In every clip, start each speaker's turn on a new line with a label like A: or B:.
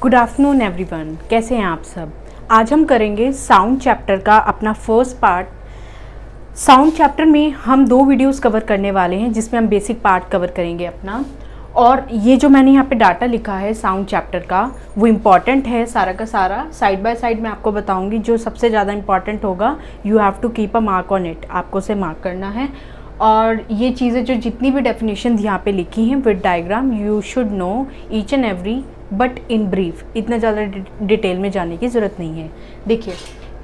A: Good afternoon everyone, कैसे हैं आप सब। आज हम करेंगे साउंड चैप्टर का अपना फर्स्ट पार्ट। साउंड चैप्टर में हम 2 वीडियोस कवर करने वाले हैं जिसमें हम बेसिक पार्ट कवर करेंगे अपना। और ये जो मैंने यहाँ पे डाटा लिखा है साउंड चैप्टर का वो इम्पॉर्टेंट है सारा का सारा। साइड बाय साइड मैं आपको बताऊँगी जो सबसे ज़्यादा इम्पॉर्टेंट होगा। You have to keep a mark on it, आपको उसे मार्क करना है। और ये चीज़ें जो जितनी भी डेफिनेशन यहाँ पे लिखी हैं with diagram, you should know each and every, but in brief, इतना ज़्यादा डिटेल में जाने की ज़रूरत नहीं है। देखिए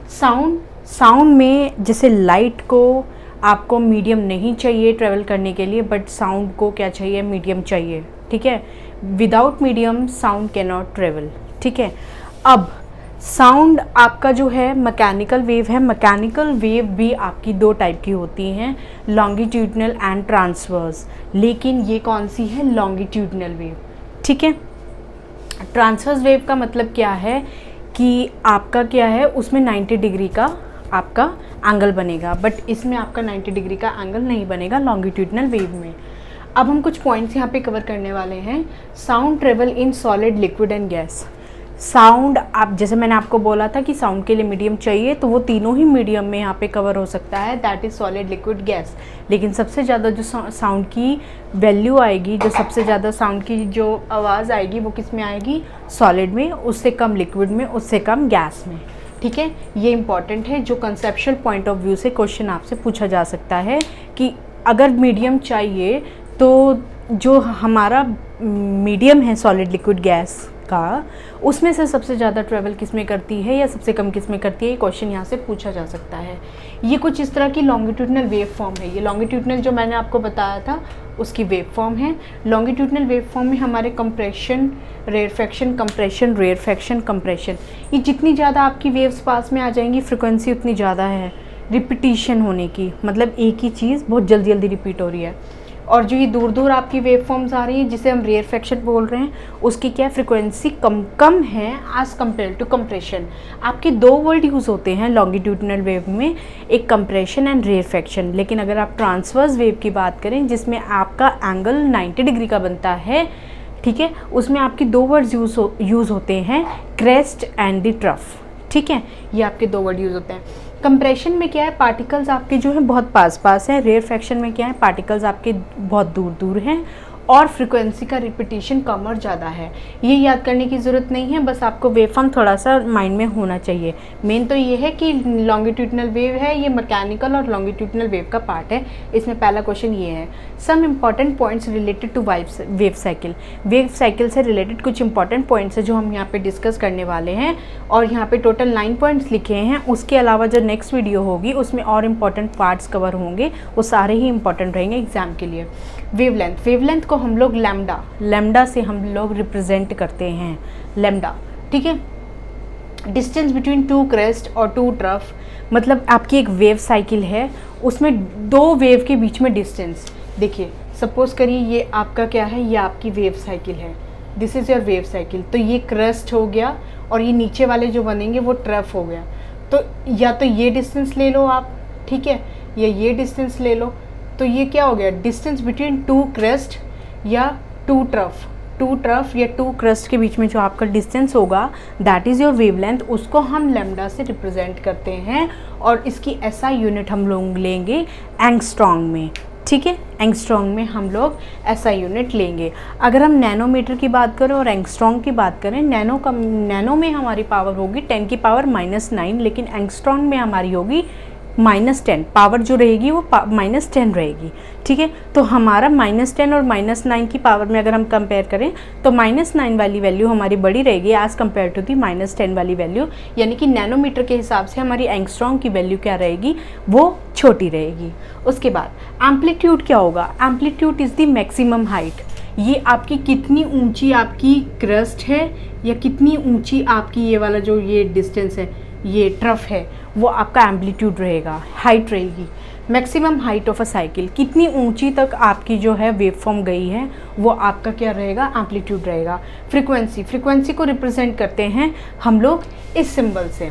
A: साउंड में जैसे लाइट को आपको मीडियम नहीं चाहिए ट्रेवल करने के लिए, बट साउंड को क्या चाहिए, मीडियम चाहिए। ठीक है, without medium sound can not travel. ठीक है, अब साउंड आपका जो है मैकेनिकल वेव है। मैकेनिकल वेव भी आपकी 2 टाइप की होती हैं, लॉन्गिट्यूडनल एंड ट्रांसवर्स। लेकिन ये कौन सी है, लॉन्गिट्यूडनल वेव। ठीक है, ट्रांसवर्स वेव का मतलब क्या है कि आपका क्या है, उसमें 90 डिग्री का आपका एंगल बनेगा, बट इसमें आपका 90 डिग्री का एंगल नहीं बनेगा लॉन्गिट्यूडनल वेव में। अब हम कुछ पॉइंट्स यहाँ पे कवर करने वाले हैं। Sound travel in solid, liquid and gas. Sound, आप जैसे मैंने आपको बोला था कि साउंड के लिए मीडियम चाहिए, तो वो तीनों ही मीडियम में यहाँ पे कवर हो सकता है, that is solid, liquid, gas. लेकिन सबसे ज़्यादा जो साउंड की वैल्यू आएगी, जो सबसे ज़्यादा साउंड की जो आवाज़ आएगी वो किस में आएगी, सॉलिड में, उससे कम लिक्विड में, उससे कम गैस में। ठीक है, ये इंपॉर्टेंट है। जो कंसेप्चुअल पॉइंट ऑफ व्यू से क्वेश्चन आपसे पूछा जा सकता है कि अगर मीडियम चाहिए तो जो हमारा मीडियम है सॉलिड, लिक्विड, गैस का, उसमें से सबसे ज़्यादा ट्रेवल किस में करती है या सबसे कम किस में करती है, ये क्वेश्चन यहाँ से पूछा जा सकता है। ये कुछ इस तरह की लॉन्गिट्यूडनल वेव फॉर्म है। ये लॉन्गिट्यूडनल जो मैंने आपको बताया था उसकी वेव फॉर्म है। लॉन्गिट्यूडनल वेव फॉर्म में हमारे compression, rarefaction, compression, rarefaction, compression, ये जितनी ज़्यादा आपकी वेव्स पास में आ जाएंगी, फ्रिक्वेंसी उतनी ज़्यादा है रिपीटिशन होने की, मतलब एक ही चीज़ बहुत जल्दी जल्दी रिपीट हो रही है। और जो ये दूर दूर आपकी वेव फॉर्म्स आ रही हैं जिसे हम रेयरफैक्शन बोल रहे हैं, उसकी क्या फ्रिक्वेंसी कम है एज़ कम्पेयर टू कंप्रेशन। आपके 2 वर्ड यूज़ होते हैं लॉन्गिट्यूडनल वेव में, एक कंप्रेशन एंड रेयरफैक्शन। लेकिन अगर आप ट्रांसवर्स वेव की बात करें जिसमें आपका एंगल 90 डिग्री का बनता है, ठीक है, उसमें आपकी 2 वर्ड्स यूज़ होते हैं, क्रेस्ट एंड द ट्रफ। ठीक है, ये आपके 2 वर्ड यूज़ होते हैं। कंप्रेशन में क्या है, पार्टिकल्स आपके जो हैं बहुत पास हैं। रेयरफैक्शन में क्या है, पार्टिकल्स आपके बहुत दूर हैं और फ्रिक्वेंसी का रिपीटिशन कम और ज़्यादा है। ये याद करने की ज़रूरत नहीं है, बस आपको वेव फॉर्म थोड़ा सा माइंड में होना चाहिए। मेन तो ये है कि लॉन्गिट्यूडनल वेव है, ये मैकेनिकल और लॉन्गिट्यूडनल वेव का पार्ट है। इसमें पहला क्वेश्चन ये है, some important points related to wave cycle. Wave cycle से रिलेटेड कुछ इंपॉर्टेंट पॉइंट्स है जो हम यहाँ पे डिस्कस करने वाले हैं, और यहाँ पे टोटल 9 पॉइंट्स लिखे हैं। उसके अलावा जो नेक्स्ट वीडियो होगी उसमें और इम्पॉर्टेंट पार्ट्स कवर होंगे, वो सारे ही इंपॉर्टेंट रहेंगे एग्जाम के लिए। वेवलेंथ को हम लोग लैम्डा से हम लोग रिप्रेजेंट करते हैं, लैम्डा। ठीक है, डिस्टेंस बिटवीन 2 क्रेस्ट और 2 ट्रफ, मतलब आपकी एक वेव साइकिल है, उसमें 2 वेव के बीच में डिस्टेंस। देखिए सपोज करिए ये आपका क्या है, ये आपकी वेव साइकिल है, this is your wave cycle. तो ये क्रेस्ट हो गया और ये नीचे वाले जो बनेंगे वो ट्रफ हो गया। तो या तो ये डिस्टेंस ले लो आप, ठीक है, या ये डिस्टेंस ले लो। तो ये क्या हो गया, डिस्टेंस बिटवीन 2 क्रेस्ट या 2 ट्रफ या 2 क्रेस्ट के बीच में जो आपका डिस्टेंस होगा, दैट इज़ योर वेवलेंथ। उसको हम लैम्डा से रिप्रेजेंट करते हैं और इसकी SI यूनिट हम लोग लेंगे एंगस्ट्रॉन्ग में। ठीक है, एंगस्ट्रॉन्ग में हम लोग SI यूनिट लेंगे। अगर हम नैनोमीटर की बात करें और एंगस्ट्रॉन्ग की बात करें, नैनो में हमारी पावर होगी 10 की पावर -9, लेकिन एंगस्ट्रॉन्ग में हमारी होगी -10। पावर जो रहेगी वो -10 रहेगी। ठीक है, तो हमारा -10 और -9 की पावर में अगर हम कंपेयर करें तो -9 वाली वैल्यू हमारी बड़ी रहेगी एज़ कम्पेयर टू दी -10 वाली वैल्यू, यानी कि नैनोमीटर के हिसाब से हमारी एंगस्ट्रॉन्ग की वैल्यू क्या रहेगी, वो छोटी रहेगी। उसके बाद एम्पलीट्यूड क्या होगा, amplitude is the maximum height. ये आपकी कितनी ऊंची आपकी क्रस्ट है या कितनी ऊंची आपकी ये वाला जो ये डिस्टेंस है, ये ट्रफ है, वो आपका एम्पलीट्यूड रहेगा, हाइट रहेगी। Maximum height of a cycle, कितनी ऊंची तक आपकी जो है वेव फॉर्म गई है, वो आपका क्या रहेगा, एम्पलीट्यूड रहेगा। फ्रीक्वेंसी को रिप्रेजेंट करते हैं हम लोग इस सिंबल से।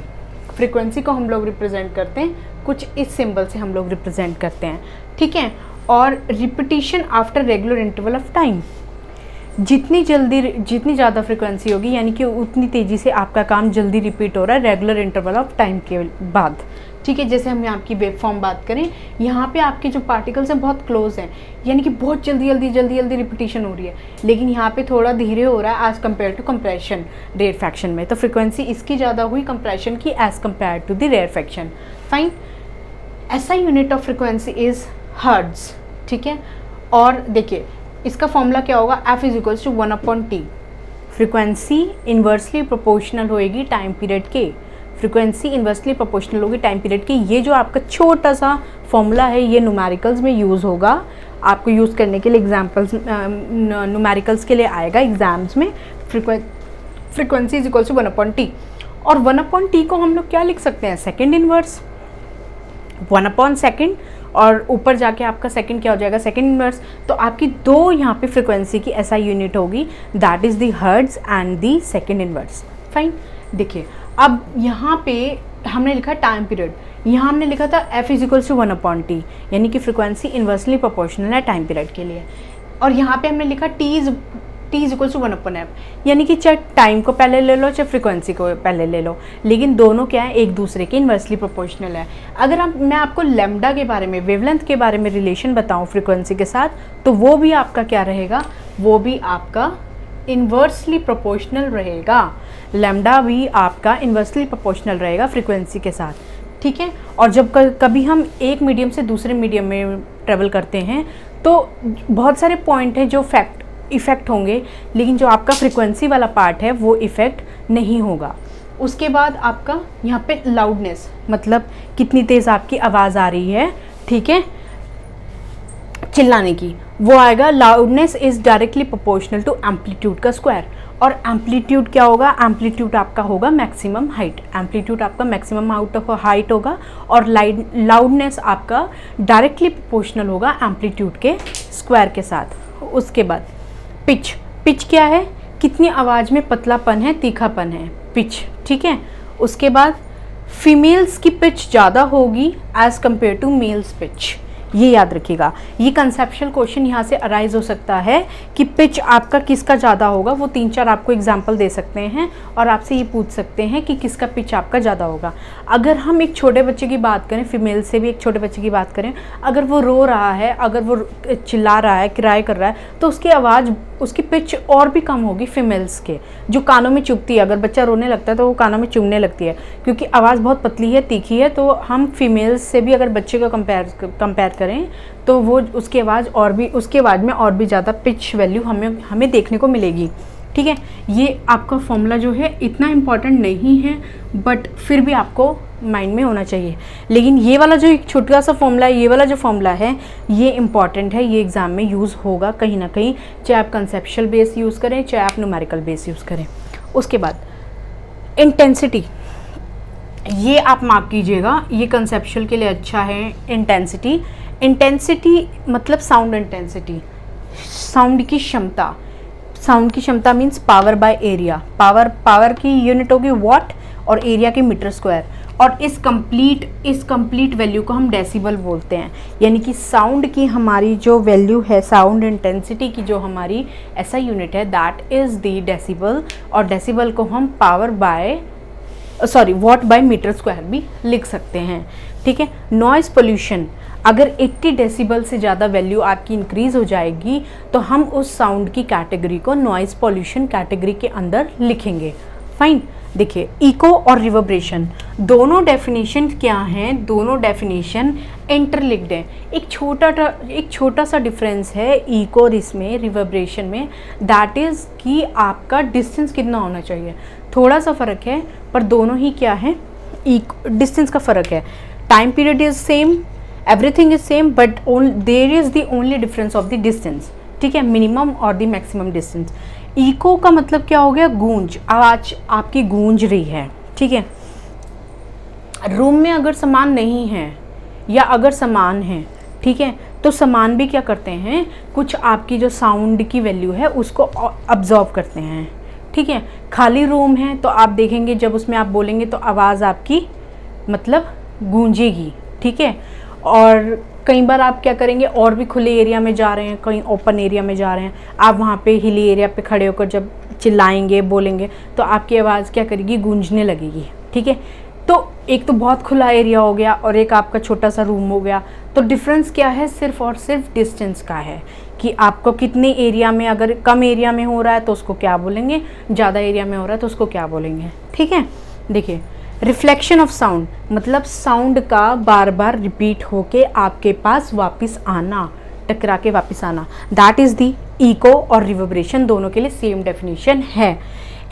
A: फ्रीक्वेंसी को हम लोग रिप्रेजेंट करते हैं कुछ इस सिंबल से, हम लोग रिप्रेजेंट करते हैं। ठीक है, और repetition after regular interval of time. जितनी ज़्यादा फ्रिक्वेंसी होगी यानी कि उतनी तेज़ी से आपका काम जल्दी रिपीट हो रहा है रेगुलर इंटरवल ऑफ टाइम के बाद। ठीक है, जैसे हम आपकी वेव फॉर्म बात करें, यहाँ पे आपके जो पार्टिकल्स हैं बहुत क्लोज हैं, यानी कि बहुत जल्दी रिपीटिशन हो रही है, लेकिन यहाँ पे थोड़ा धीरे हो रहा है as compare to compression rarefaction में। तो फ्रिक्वेंसी इसकी ज़्यादा हुई कंप्रेशन की as compare to the rarefaction. Fine. ऐसा unit of frequency is hertz. ठीक है, और देखिए इसका फॉर्मूला क्या होगा, F = 1/T। Frequency inversely proportional होएगी टाइम पीरियड के, फ्रिक्वेंसी इन्वर्सली प्रोपोर्शनल होगी टाइम पीरियड के। ये जो आपका छोटा सा फॉर्मूला है ये न्यूमेरिकल्स में यूज़ होगा, आपको यूज़ करने के लिए एग्जाम्पल्स न्यूमेरिकल्स के लिए आएगा एग्जाम्स में। फ्रिक्वेंसी = 1/T, और 1/T को हम लोग क्या लिख सकते हैं, सेकेंड इन्वर्स 1/2, और ऊपर जाके आपका सेकंड क्या हो जाएगा, सेकंड इन्वर्स। तो आपकी दो यहाँ पे फ्रिक्वेंसी की ऐसा यूनिट होगी, that is the hertz and the second inverse. Fine. देखिए अब यहाँ पे हमने लिखा टाइम पीरियड, यहाँ हमने लिखा था F = 1/T, यानी कि फ्रिक्वेंसी इन्वर्सली प्रोपोर्शनल है टाइम पीरियड के लिए, और यहाँ पे हमने लिखा T = 1/F, यानी कि चाहे टाइम को पहले ले लो चाहे फ्रिक्वेंसी को पहले ले लो, लेकिन दोनों क्या है, एक दूसरे के इन्वर्सली प्रोपोर्शनल है। अगर मैं आपको लैम्डा के बारे में, वेवलेंथ के बारे में रिलेशन बताऊं फ्रिक्वेंसी के साथ, तो वो भी आपका क्या रहेगा, वो भी आपका इन्वर्सली प्रोपोर्शनल रहेगा। लैम्डा भी आपका इन्वर्सली प्रोपोर्शनल रहेगा फ्रिक्वेंसी के साथ। ठीक है, और जब कभी हम एक मीडियम से दूसरे मीडियम में ट्रेवल करते हैं तो बहुत सारे पॉइंट हैं जो इफ़ेक्ट होंगे, लेकिन जो आपका फ्रिक्वेंसी वाला पार्ट है वो इफ़ेक्ट नहीं होगा। उसके बाद आपका यहाँ पे लाउडनेस, मतलब कितनी तेज़ आपकी आवाज़ आ रही है, ठीक है, चिल्लाने की, वो आएगा। Loudness is directly proportional to amplitude का स्क्वायर, और एम्पलीट्यूड क्या होगा, एम्पलीट्यूड आपका होगा मैक्सिमम हाइट, एम्पलीट्यूड आपका मैक्सिमम हाइट होगा, और लाउडनेस आपका डायरेक्टली प्रोपोर्शनल होगा एम्पलीट्यूड के स्क्वायर के साथ। उसके बाद पिच क्या है, कितनी आवाज़ में पतलापन है, तीखापन है, पिच। ठीक है, उसके बाद फीमेल्स की पिच ज़्यादा होगी as compare to males pitch, ये याद रखिएगा। ये कंसेप्चुअल क्वेश्चन यहाँ से अराइज हो सकता है कि पिच आपका किसका ज़्यादा होगा, वो 3-4 आपको एग्जाम्पल दे सकते हैं और आपसे ये पूछ सकते हैं कि किसका पिच आपका ज़्यादा होगा। अगर हम एक छोटे बच्चे की बात करें, फीमेल से भी एक छोटे बच्चे की बात करें, अगर वो रो रहा है, अगर वो चिल्ला रहा है, क्राई कर रहा है, तो उसकी आवाज़, उसकी पिच और भी कम होगी फीमेल्स के, जो कानों में चुभती है। अगर बच्चा रोने लगता है तो वो कानों में चुभने लगती है, क्योंकि आवाज़ बहुत पतली है, तीखी है। तो हम फीमेल्स से भी अगर बच्चे को कंपेयर करें तो वो उसकी आवाज़ में और भी ज़्यादा पिच वैल्यू हमें देखने को मिलेगी। ठीक है, ये आपका फॉर्मूला जो है इतना इम्पॉर्टेंट नहीं है, बट फिर भी आपको माइंड में होना चाहिए। लेकिन ये वाला जो एक छोटा सा फॉर्मूला है, ये वाला जो फॉर्मूला है ये इम्पॉर्टेंट है, ये एग्ज़ाम में यूज़ होगा कहीं ना कहीं, चाहे आप कंसेप्चुअल बेस यूज़ करें चाहे आप न्यूमेरिकल बेस यूज़ करें। उसके बाद इंटेंसिटी, ये आप मार्क कीजिएगा, ये कंसेप्चुअल के लिए अच्छा है। इंटेंसिटी मतलब साउंड इंटेंसिटी, साउंड की क्षमता। साउंड की क्षमता means power by area, power की यूनिट होगी वॉट और एरिया की मीटर स्क्वायर, और इस कंप्लीट वैल्यू को हम डेसिबल बोलते हैं। यानी कि साउंड की हमारी जो वैल्यू है, साउंड इंटेंसिटी की जो हमारी ऐसा यूनिट है, दैट इज़ द डेसिबल, और डेसिबल को हम वॉट बाय मीटर स्क्वायर भी लिख सकते हैं। ठीक है, नॉइज़ पोल्यूशन, अगर 80 डेसिबल से ज़्यादा वैल्यू आपकी इंक्रीज़ हो जाएगी तो हम उस साउंड की कैटेगरी को नॉइज़ पोल्यूशन कैटेगरी के अंदर लिखेंगे। फाइन। देखिए, इको और रिवर्ब्रेशन, दोनों डेफिनेशन क्या हैं, दोनों डेफिनेशन इंटरलिंक्ड हैं। एक छोटा सा डिफरेंस है इको और इसमें रिवर्ब्रेशन में, दैट इज़ कि आपका डिस्टेंस कितना होना चाहिए। थोड़ा सा फ़र्क है, पर दोनों ही क्या है, डिस्टेंस का फ़र्क है। Time period is same, everything is same, but there is the only difference of the distance. ठीक है, मिनिमम और द मैक्सिमम डिस्टेंस। इको का मतलब क्या हो गया, गूंज, आवाज़ आपकी गूंज रही है। ठीक है, रूम में अगर सामान नहीं है या अगर सामान है, ठीक है, तो सामान भी क्या करते हैं, कुछ आपकी जो साउंड की वैल्यू है उसको अब्जॉर्व करते हैं। ठीक है, खाली रूम है तो आप देखेंगे जब उसमें आप बोलेंगे तो आवाज़ आपकी मतलब गूंजेगी। ठीक है, और कई बार आप क्या करेंगे, और भी खुले एरिया में जा रहे हैं, कहीं ओपन एरिया में जा रहे हैं, आप वहाँ पे हिली एरिया पे खड़े होकर जब चिल्लाएंगे बोलेंगे तो आपकी आवाज़ क्या करेगी, गूंजने लगेगी। ठीक है, तो एक तो बहुत खुला एरिया हो गया और एक आपका छोटा सा रूम हो गया। तो डिफरेंस क्या है, सिर्फ और सिर्फ डिस्टेंस का है कि आपको कितने एरिया में, अगर कम एरिया में हो रहा है तो उसको क्या बोलेंगे, ज़्यादा एरिया में हो रहा है तो उसको क्या बोलेंगे। ठीक है, देखिए रिफ्लेक्शन ऑफ साउंड मतलब साउंड का बार बार रिपीट होके आपके पास वापस आना, टकरा के वापस आना, दैट इज़ दी इको और रिवर्बरेशन, दोनों के लिए सेम डेफिनेशन है।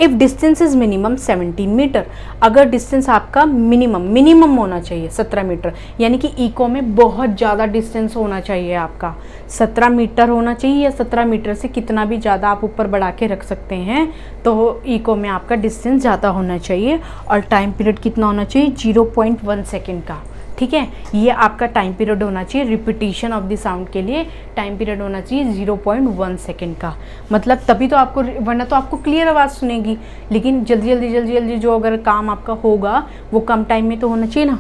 A: If distance is minimum 17 metre, अगर डिस्टेंस आपका मिनिमम होना चाहिए 17 मीटर, यानी कि इको में बहुत ज़्यादा डिस्टेंस होना चाहिए आपका, 17 मीटर होना चाहिए या 17 मीटर से कितना भी ज़्यादा आप ऊपर बढ़ा के रख सकते हैं, तो इको में आपका डिस्टेंस ज़्यादा होना चाहिए और टाइम पीरियड कितना होना चाहिए, 0.1 सेकेंड का। ठीक है, ये आपका टाइम पीरियड होना चाहिए, रिपीटिशन ऑफ द साउंड के लिए टाइम पीरियड होना चाहिए 0.1 सेकेंड का। मतलब तभी तो आपको, वरना तो आपको क्लियर आवाज़ सुनेगी, लेकिन जल्दी जो अगर काम आपका होगा वो कम टाइम में तो होना चाहिए ना।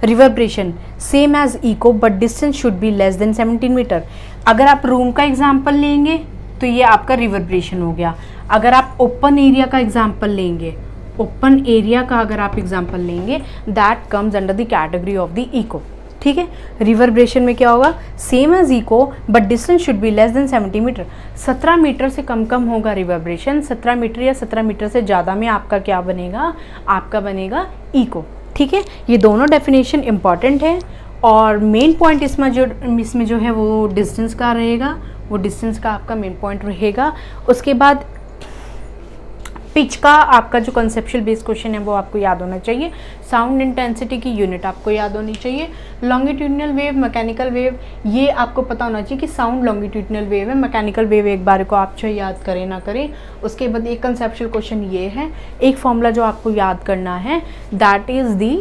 A: Reverberation same as echo but distance should be less than 17 metre. अगर आप रूम का एग्जाम्पल लेंगे तो ये आपका रिवर्बरेशन हो गया। अगर आप ओपन एरिया का एग्जाम्पल लेंगे, ओपन एरिया का अगर आप एग्जाम्पल लेंगे, that comes under the category of the echo. ठीक है, रिवर्बरेशन में क्या होगा, same as echo but distance should be less than 70 metre. 17 metre से कम होगा रिवर्बरेशन, 17 मीटर या 17 मीटर से ज़्यादा में आपका क्या बनेगा, आपका बनेगा इको। ठीक है, ये दोनों डेफिनेशन इंपॉर्टेंट है और मेन पॉइंट इसमें जो है वो डिस्टेंस का रहेगा, वो डिस्टेंस का आपका मेन पॉइंट रहेगा। उसके बाद पिच का आपका जो कंसेप्चुअल बेस्ड क्वेश्चन है वो आपको याद होना चाहिए। साउंड इंटेंसिटी की यूनिट आपको याद होनी चाहिए। लॉन्गिट्यूडनल वेव, मैकेनिकल वेव, ये आपको पता होना चाहिए कि साउंड लॉन्गिट्यूडनल वेव है, मैकेनिकल वेव एक बार को आप चाहे याद करें ना करें। उसके बाद एक कंसेप्चुअल क्वेश्चन ये है, एक फॉर्मूला जो आपको याद करना है, that is the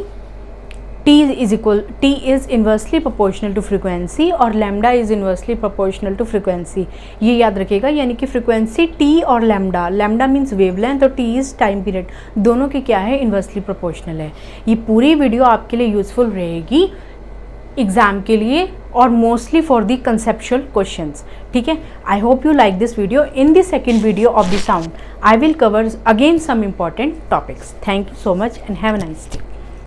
A: T is inversely proportional to frequency और lambda is inversely proportional to frequency। ये याद रखिएगा, यानी कि फ्रीक्वेंसी T और लैम्डा मीन्स वेवलेंथ और T इज़ टाइम पीरियड, दोनों के क्या है, इन्वर्सली प्रोपोर्शनल है। ये पूरी वीडियो आपके लिए यूजफुल रहेगी एग्जाम के लिए और mostly for the conceptual questions. ठीक है, I hope you like this video. In the second video of the sound I will cover again some important topics. Thank you so much and have a nice day.